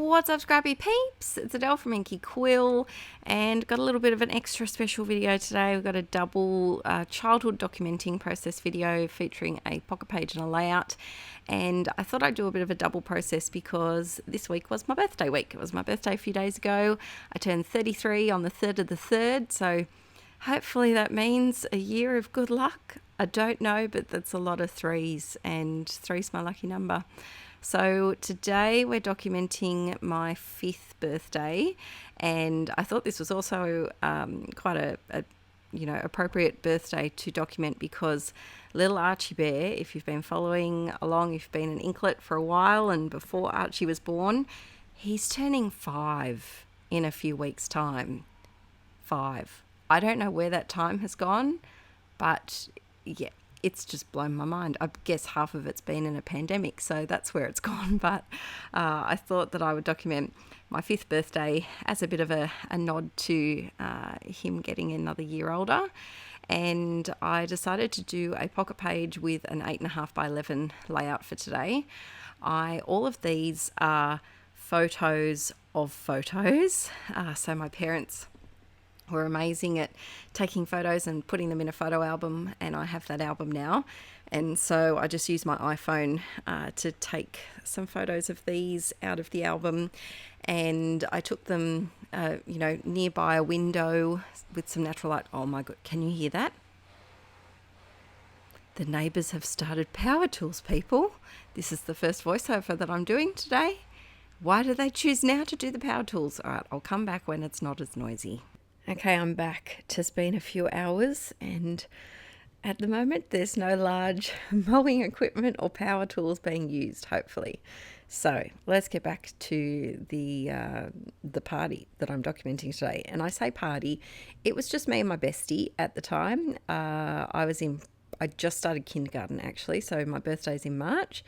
What's up, Scrappy peeps? It's Adele from Inkie Quill, and got a little bit of an extra special video today. We've got a double childhood documenting process video featuring a pocket page and a layout. And I thought I'd do a bit of a double process because this week was my birthday week. It was my birthday a few days ago. I turned 33 on the 3rd of the 3rd, so hopefully that means a year of good luck. I don't know, but that's a lot of threes, and three's my lucky number. So today we're documenting my 5th birthday, and I thought this was also quite a appropriate birthday to document because little Archie Bear, if you've been following along, if you've been an inklet for a while and before Archie was born, he's turning 5 in a few weeks' time. 5. I don't know where that time has gone, but yeah, it's just blown my mind. I guess half of it's been in a pandemic, so that's where it's gone. But I thought that I would document my 5th birthday as a bit of a nod to him getting another year older. And I decided to do a pocket page with an 8.5 by 11 layout for today. All of these are photos of photos. So my parents were amazing at taking photos and putting them in a photo album, and I have that album now. And so I just used my iPhone to take some photos of these out of the album, and I took them nearby a window with some natural light. Oh my god, can you hear that? The neighbours have started power tools, people. This is the first voiceover that I'm doing today. Why do they choose now to do the power tools? All right, I'll come back when it's not as noisy. Okay, I'm back. It has been a few hours, and at the moment there's no large mowing equipment or power tools being used, hopefully. So let's get back to the party that I'm documenting today. And I say party, it was just me and my bestie at the time. I just started kindergarten actually, so my birthday's in March,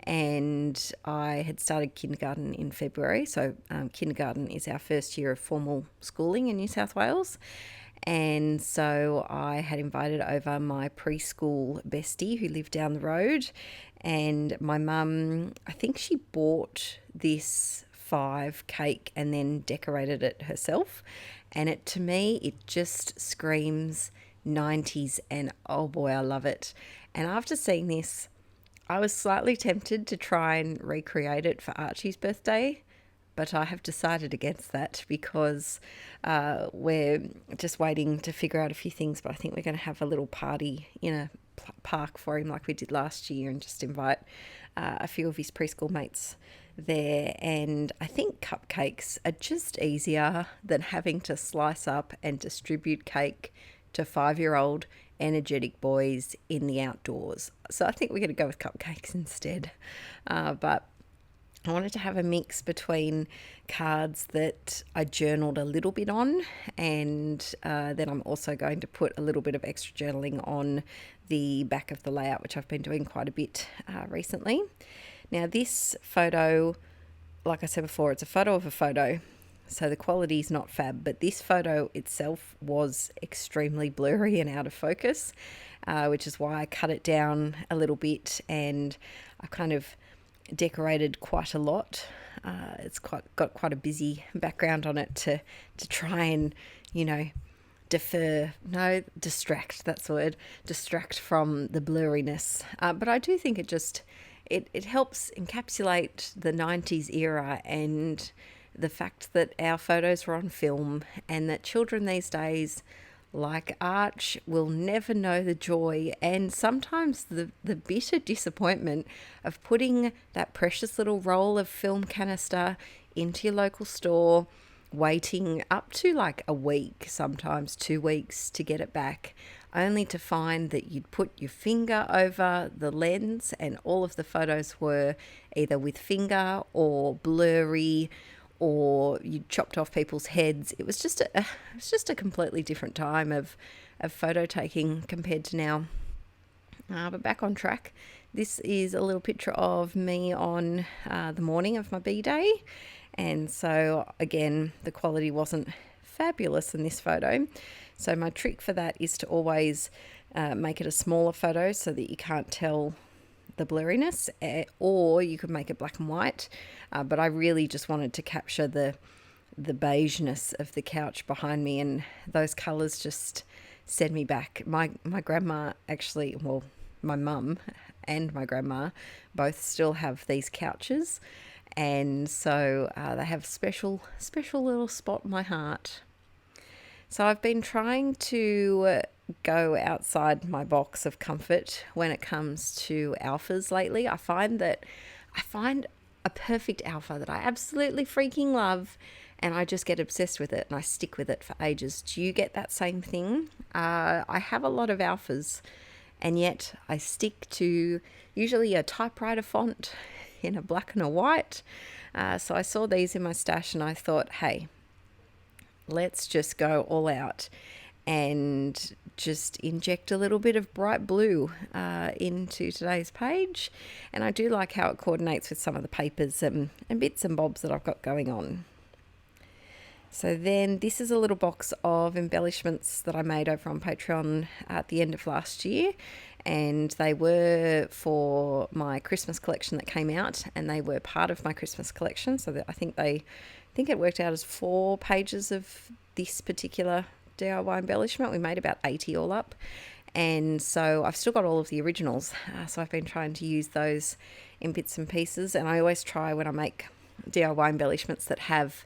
and I had started kindergarten in February. So kindergarten is our first year of formal schooling in New South Wales. And so I had invited over my preschool bestie who lived down the road, and my mum, I think she bought this 5 cake and then decorated it herself. And to me, it just screams 90s, and oh boy, I love it. And after seeing this, I was slightly tempted to try and recreate it for Archie's birthday, but I have decided against that because we're just waiting to figure out a few things. But I think we're going to have a little party in a park for him like we did last year, and just invite a few of his preschool mates there. And I think cupcakes are just easier than having to slice up and distribute cake to 5-year-old energetic boys in the outdoors. So I think we're going to go with cupcakes instead. But I wanted to have a mix between cards that I journaled a little bit on, and then I'm also going to put a little bit of extra journaling on the back of the layout, which I've been doing quite a bit recently. Now this photo, like I said before, it's a photo of a photo. So the quality is not fab, but this photo itself was extremely blurry and out of focus, which is why I cut it down a little bit, and I kind of decorated quite a lot. It's got quite a busy background on it to try and, distract, that's the word, distract from the blurriness. But I do think it helps encapsulate the 90s era and the fact that our photos were on film, and that children these days, like Arch, will never know the joy and sometimes the bitter disappointment of putting that precious little roll of film canister into your local store, waiting up to like a week, sometimes 2 weeks to get it back, only to find that you'd put your finger over the lens and all of the photos were either with finger or blurry, or you chopped off people's heads. It was just a completely different time of photo taking compared to now. But back on track. This is a little picture of me on the morning of my B-Day. And so again, the quality wasn't fabulous in this photo. So my trick for that is to always make it a smaller photo so that you can't tell the blurriness, or you could make it black and white. But I really just wanted to capture the beigeness of the couch behind me, and those colours just send me back. My grandma actually, well, my mum and my grandma both still have these couches, and so they have special little spot in my heart. So I've been trying to go outside my box of comfort when it comes to alphas lately. I find a perfect alpha that I absolutely freaking love, and I just get obsessed with it and I stick with it for ages. Do you get that same thing? I have a lot of alphas, and yet I stick to usually a typewriter font in a black and a white. So I saw these in my stash and I thought, hey, let's just go all out and just inject a little bit of bright blue into today's page. And I do like how it coordinates with some of the papers and bits and bobs that I've got going on. So then this is a little box of embellishments that I made over on Patreon at the end of last year, and they were for my Christmas collection that came out, and they were part of my Christmas collection. So that I think it worked out as 4 pages of this particular DIY embellishment. We made about 80 all up, and so I've still got all of the originals. So I've been trying to use those in bits and pieces, and I always try when I make DIY embellishments that have,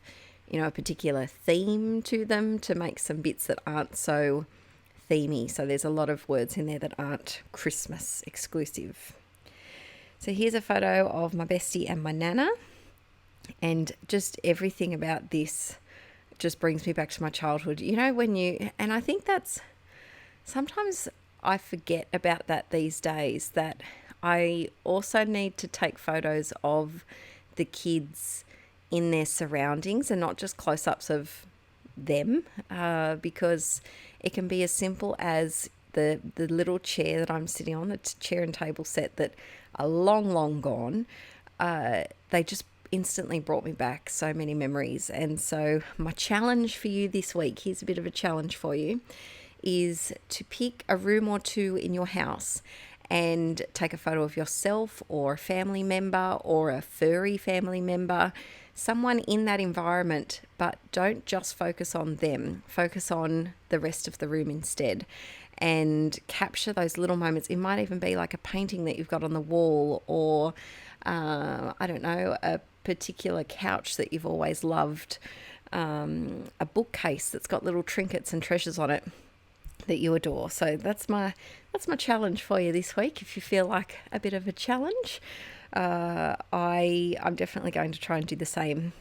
you know, a particular theme to them, to make some bits that aren't so themey. So there's a lot of words in there that aren't Christmas exclusive. So here's a photo of my bestie and my nana, and just everything about this just brings me back to my childhood. You know, and I think that's, sometimes I forget about that these days, that I also need to take photos of the kids in their surroundings and not just close-ups of them, because it can be as simple as the little chair that I'm sitting on, the chair and table set that are long gone. They just instantly brought me back so many memories. And so my challenge for you this week, here's a bit of a challenge for you, is to pick a room or two in your house and take a photo of yourself or a family member or a furry family member, someone in that environment, but don't just focus on them. Focus on the rest of the room instead, and capture those little moments. It might even be like a painting that you've got on the wall, or I don't know, a particular couch that you've always loved, a bookcase that's got little trinkets and treasures on it that you adore. So that's my challenge for you this week. If you feel like a bit of a challenge, I'm definitely going to try and do the same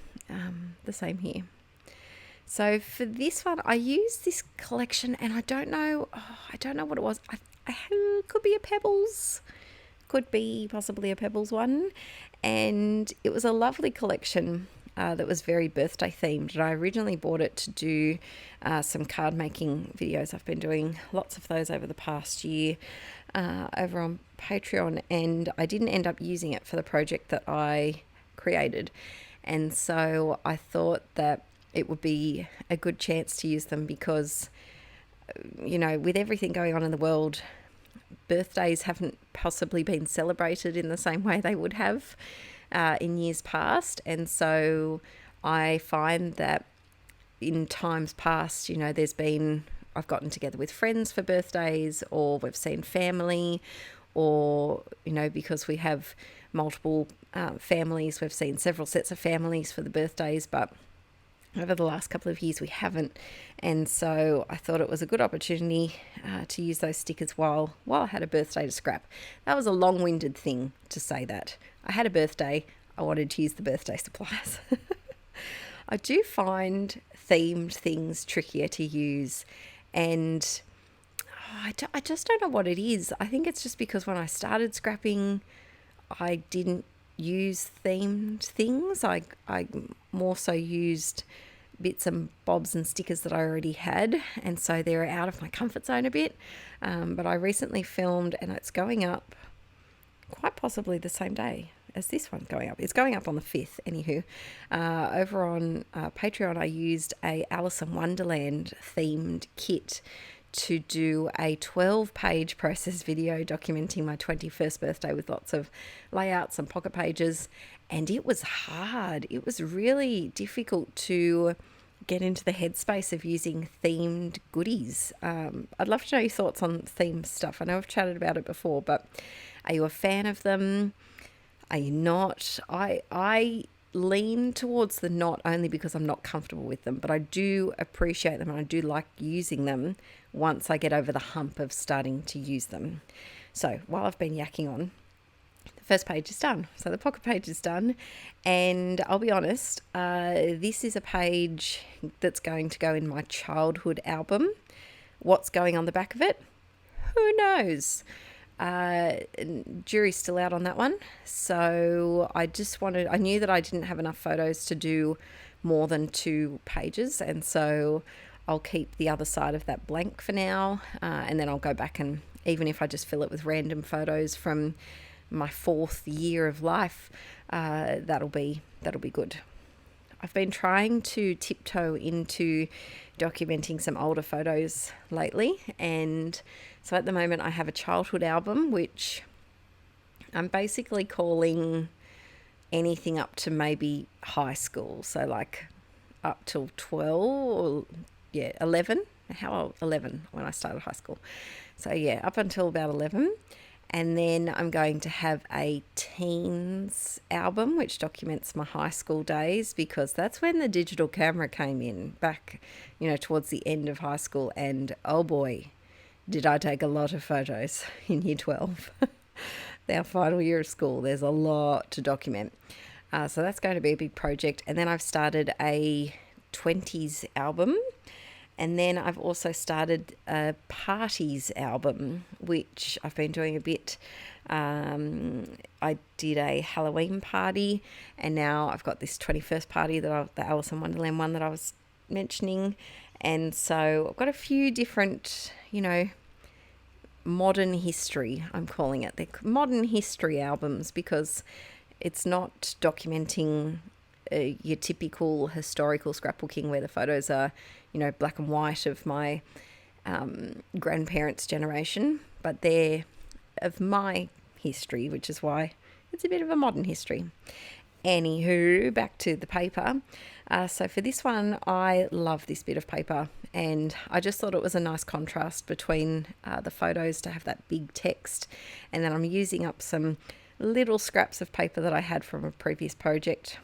here. So for this one, I used this collection, and I don't know what it was. Could be a Pebbles, could be possibly a Pebbles one, and it was a lovely collection that was very birthday themed. And I originally bought it to do some card making videos. I've been doing lots of those over the past year over on Patreon, and I didn't end up using it for the project that I created. And so I thought that it would be a good chance to use them because, you know, with everything going on in the world, birthdays haven't possibly been celebrated in the same way they would have in years past. And so I find that in times past, you know, I've gotten together with friends for birthdays, or we've seen family, or, you know, because we have multiple families, we've seen several sets of families for the birthdays, but over the last couple of years we haven't. And so I thought it was a good opportunity to use those stickers while I had a birthday to scrap. That was a long-winded thing to say that. I had a birthday, I wanted to use the birthday supplies. I do find themed things trickier to use, and I just don't know what it is. I think it's just because when I started scrapping, I didn't use themed things. I more so used bits and bobs and stickers that I already had, and so they're out of my comfort zone a bit. But I recently filmed, and it's going up quite possibly the same day as this one's going up. It's going up on the 5th, anywho. Over on Patreon, I used a Alice in Wonderland themed kit to do a 12-page process video documenting my 21st birthday with lots of layouts and pocket pages, and it was hard. It was really difficult to get into the headspace of using themed goodies. I'd love to know your thoughts on theme stuff. I know I've chatted about it before, but are you a fan of them? Are you not? I lean towards the not, only because I'm not comfortable with them, but I do appreciate them and I do like using them once I get over the hump of starting to use them. So while I've been yakking on, the first page is done. So the pocket page is done, and I'll be honest, this is a page that's going to go in my childhood album. What's going on the back of it? Who knows? Jury's still out on that one. So I knew that I didn't have enough photos to do more than 2 pages, and so I'll keep the other side of that blank for now, and then I'll go back, and even if I just fill it with random photos from my 4th year of life, that'll be good. I've been trying to tiptoe into documenting some older photos lately, and so at the moment I have a childhood album, which I'm basically calling anything up to maybe high school, so like up till 12 or 11. How old? 11 when I started high school. So yeah, up until about 11. And then I'm going to have a teens album, which documents my high school days, because that's when the digital camera came in, back, towards the end of high school. And oh boy, did I take a lot of photos in year 12. Our final year of school, there's a lot to document. So that's going to be a big project. And then I've started a 20s album. And then I've also started a parties album, which I've been doing a bit. I did a Halloween party, and now I've got this 21st party, the Alice in Wonderland one that I was mentioning. And so I've got a few different, modern history, I'm calling it. They're modern history albums, because it's not documenting your typical historical scrapbooking where the photos are, black and white of my grandparents' generation, but they're of my history, which is why it's a bit of a modern history. Anywho, back to the paper. So for this one, I love this bit of paper, and I just thought it was a nice contrast between the photos to have that big text, and then I'm using up some little scraps of paper that I had from a previous project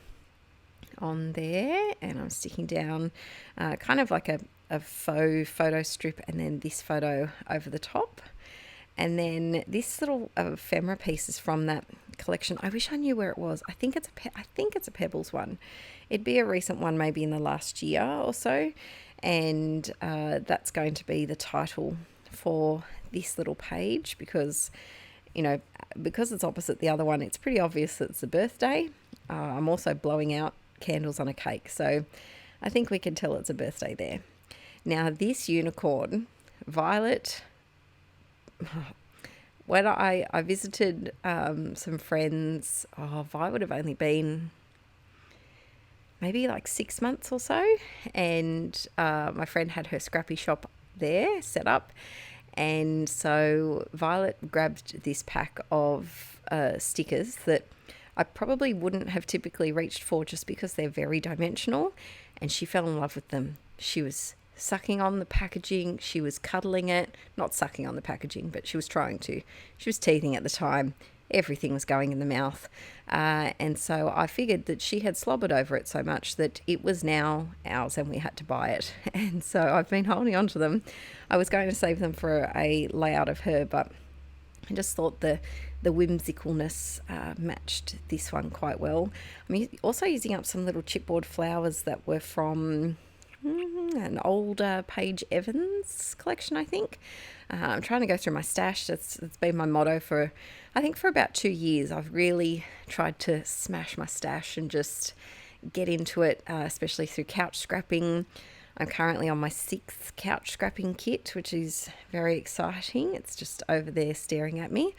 on there, and I'm sticking down kind of like a faux photo strip, and then this photo over the top, and then this little ephemera piece is from that collection. I wish I knew where it was. I think it's a Pebbles one. It'd be a recent one, maybe in the last year or so, and that's going to be the title for this little page, because it's opposite the other one, it's pretty obvious that it's a birthday. I'm also blowing out candles on a cake, so I think we can tell it's a birthday there. Now this unicorn, Violet, when I visited some friends, Vi would have only been maybe like 6 months or so, and my friend had her scrappy shop there set up, and so Violet grabbed this pack of stickers that I probably wouldn't have typically reached for, just because they're very dimensional, and she fell in love with them. She was sucking on the packaging, she was cuddling it, not sucking on the packaging, but she was trying to. She was teething at the time, everything was going in the mouth, and so I figured that she had slobbered over it so much that it was now ours and we had to buy it, and so I've been holding on to them. I was going to save them for a layout of her, but I just thought the whimsicalness matched this one quite well. I'm also using up some little chipboard flowers that were from an older Paige Evans collection, I think. I'm trying to go through my stash. That's been my motto for about 2 years. I've really tried to smash my stash and just get into it, especially through couch scrapping. I'm currently on my 6th couch scrapping kit, which is very exciting. It's just over there staring at me,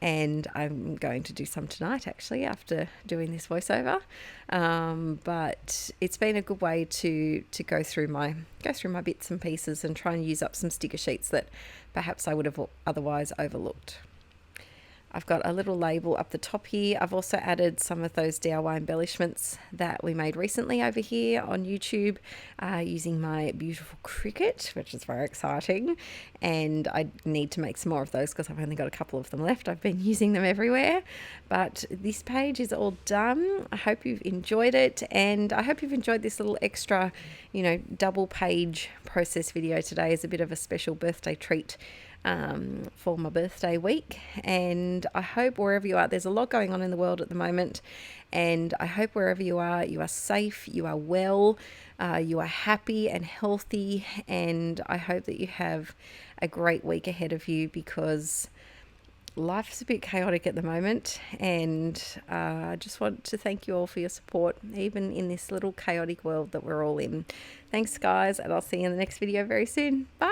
and I'm going to do some tonight actually after doing this voiceover. But it's been a good way to go through my bits and pieces and try and use up some sticker sheets that perhaps I would have otherwise overlooked. I've got a little label up the top here. I've also added some of those DIY embellishments that we made recently over here on YouTube using my beautiful Cricut, which is very exciting. And I need to make some more of those because I've only got a couple of them left. I've been using them everywhere. But this page is all done. I hope you've enjoyed it, and I hope you've enjoyed this little extra, double page process video today as a bit of a special birthday treat for my birthday week. And I hope wherever you are, there's a lot going on in the world at the moment, and I hope wherever you are safe, you are well, you are happy and healthy, and I hope that you have a great week ahead of you, because life's a bit chaotic at the moment, and I just want to thank you all for your support, even in this little chaotic world that we're all in. Thanks guys, and I'll see you in the next video very soon. Bye.